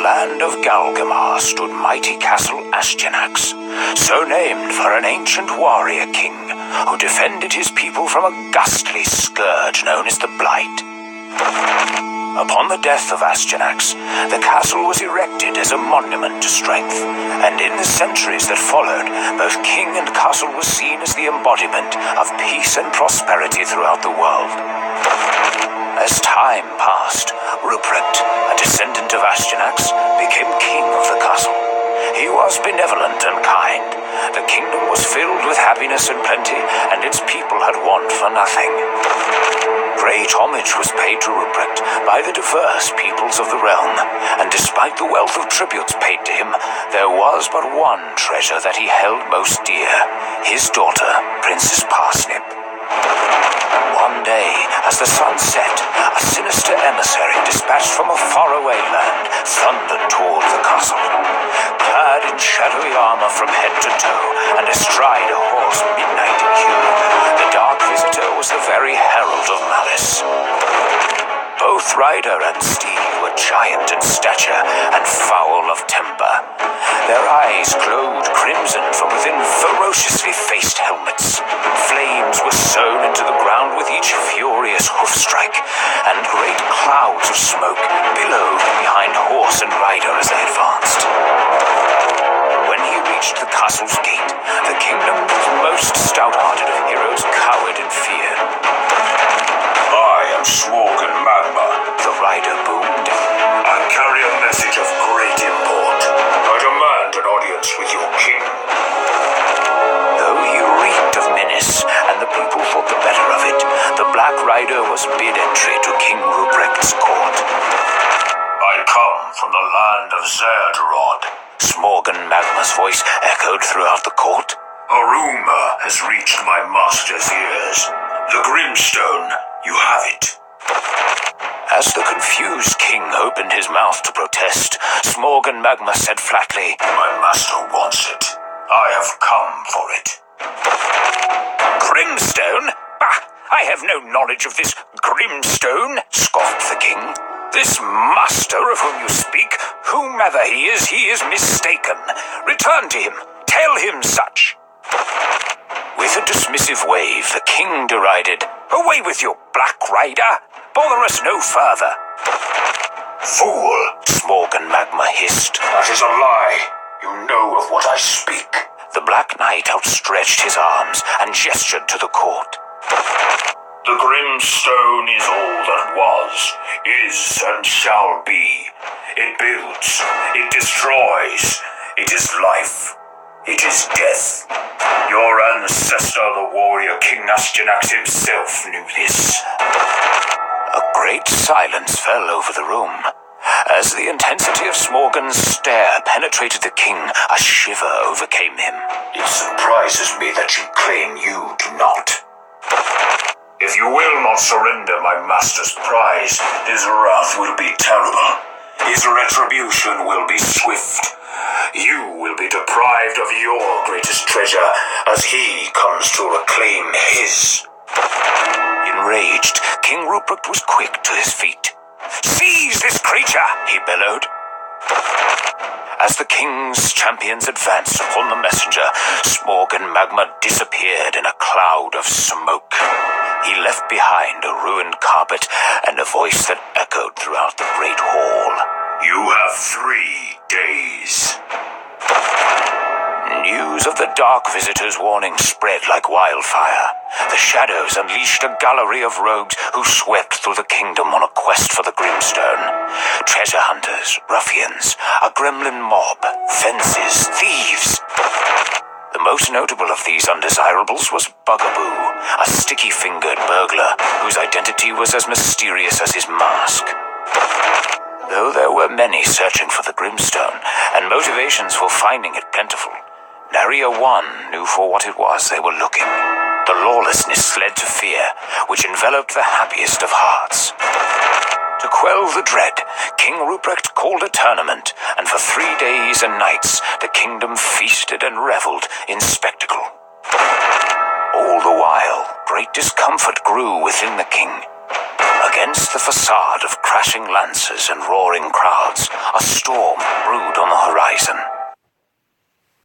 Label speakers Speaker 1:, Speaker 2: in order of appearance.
Speaker 1: land of Galgamar stood mighty castle Astyanax, so named for an ancient warrior king who defended his people from a ghastly scourge known as the Blight. Upon the death of Astyanax, the castle was erected as a monument to strength, and in the centuries that followed, both king and castle were seen as the embodiment of peace and prosperity throughout the world. As time passed, Ruprecht, a descendant of Astyanax, became king of the castle. He was benevolent and kind. The kingdom was filled with happiness and plenty, and its people had want for nothing. Great homage was paid to Ruprecht by the diverse peoples of the realm, and despite the wealth of tributes paid to him, there was but one treasure that he held most dear: his daughter, Princess Parsnip. One day, as the sun set, a sinister emissary dispatched from a faraway land thundered toward the castle. Clad in shadowy armor from head to toe, and astride a horse midnight in hue, the dark visitor was the very herald of malice. Both rider and steed were giant in stature and foul of temper. Their eyes glowed crimson from within ferociously faced helmets. Flames were sown into the ground with each furious hoofstrike, and great clouds of smoke billowed behind horse and rider as they advanced. When he reached the castle's gate, the kingdom's most stout-hearted of heroes cowered in fear.
Speaker 2: I am Smorgan Magma,
Speaker 1: the rider boomed.
Speaker 2: I carry a message of great import. I demand an audience with your king.
Speaker 1: Though he reeked of menace, and the people thought the better of it, the Black Rider was bid entry to King Ruprecht's court.
Speaker 2: I come from the land of Zerdrod.
Speaker 1: Smorgan Magma's voice echoed throughout the court.
Speaker 2: A rumor has reached my master's ears. The Grimstone, you have it.
Speaker 1: As the confused king opened his mouth to protest, Smorgan Magma said flatly,
Speaker 2: My master wants it. I have come for it.
Speaker 1: Grimstone? Bah! I have no knowledge of this Grimstone, scoffed the king. This master of whom you speak, whomever he is mistaken. Return to him. Tell him such. With a dismissive wave, the king derided, Away with you, Black Rider! Bother us no further.
Speaker 2: Fool!
Speaker 1: Smorgan Magma hissed.
Speaker 2: That is a lie. You know of what I speak.
Speaker 1: The Black Knight outstretched his arms and gestured to the court.
Speaker 2: The Grimstone is all that was, is, and shall be. It builds, it destroys, it is life, it is death. Your ancestor, the warrior King Astyanax himself, knew this.
Speaker 1: A great silence fell over the room. As the intensity of Smorgan's stare penetrated the king, a shiver overcame him.
Speaker 2: It surprises me that you claim you do not. If you will not surrender my master's prize, his wrath will be terrible. His retribution will be swift. You will be deprived of your greatest treasure as he comes to reclaim his.
Speaker 1: Enraged, King Ruprecht was quick to his feet. Seize this creature, he bellowed. As the king's champions advanced upon the messenger, Smorgan Magma disappeared in a cloud of smoke. He left behind a ruined carpet and a voice that echoed throughout the great hall.
Speaker 2: You have 3 days.
Speaker 1: News of the dark visitor's warning spread like wildfire. The shadows unleashed a gallery of rogues who swept through the kingdom on a quest for the Grimstone. Treasure hunters, ruffians, a gremlin mob, fences, thieves. The most notable of these undesirables was Bugaboo, a sticky-fingered burglar whose identity was as mysterious as his mask. Though there were many searching for the Grimstone, and motivations for finding it plentiful, nary a one knew for what it was they were looking. The lawlessness led to fear, which enveloped the happiest of hearts. To quell the dread, King Ruprecht called a tournament, and for 3 days and nights the kingdom feasted and reveled in spectacle. All the while, great discomfort grew within the king. Against the facade of crashing lances and roaring crowds, a storm Tyson.